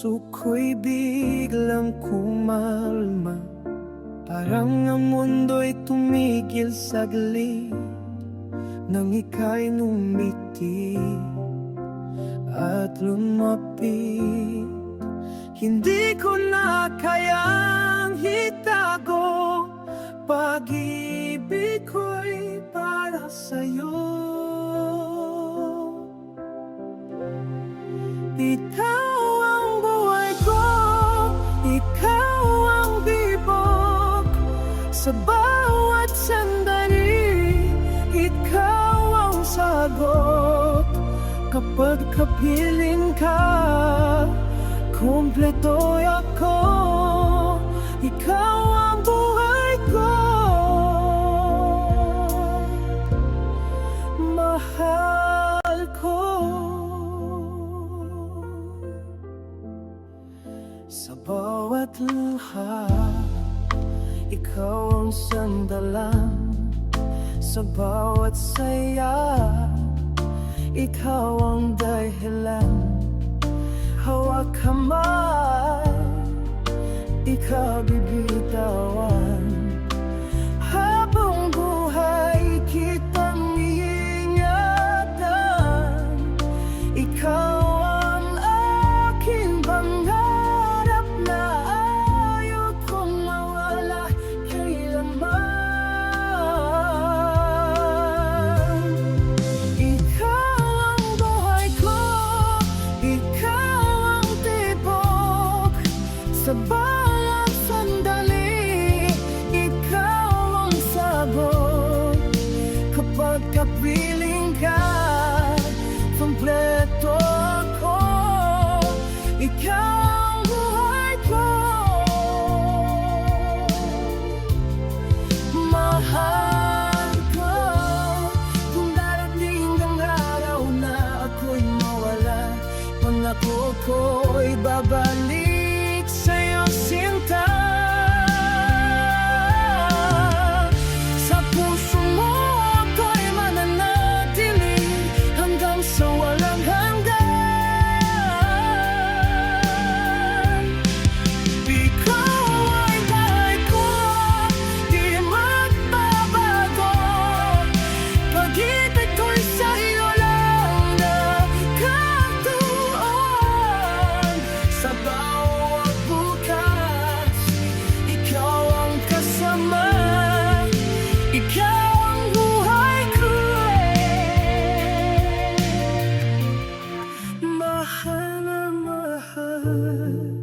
puso ko'y biglang kumalma, parang ang mundo'y tumigil saglit nang ika'y ngumiti at lumapit. Hindi ko na kayang itago, pag-ibig ko'y para sa'yo. Ikaw ang buhay ko, ikaw ang bibok sa bawat sandali. Ikaw ang sagot kapag kapiling ka, kumpleto ako. Ikaw ang buhay ko, mahal ko. Sa bawat luha, ikaw ang sandalan. Sa bawat saya, ikaw ang dahilan. Hawak kamay, ikaw bibitawan. Habang buhay kitang iingatan. Ikaw ang aking pangarap na ayaw kong mawala kailanman. Ikaw ang buhay ko, ikaw ang tibok sa bawat sandali. Ikaw ang sagot kapag kapiling ka, kumpleto ako. Ikaw ang buhay ko, mahal ko. Kung darating ang araw na ako'y mawala, pangako ko'y babalik sa'yo, sinta. Sa puso mo ako'y mananatili hanggang sa walang hanggan. Ikaw ay bahay ko, di magbabago. Pag-ibig ko'y sa iyo lang nakatuon. Sa bawat bukas, ikaw ang kasama. Ikaw ang buhay ko, mahal na mahal.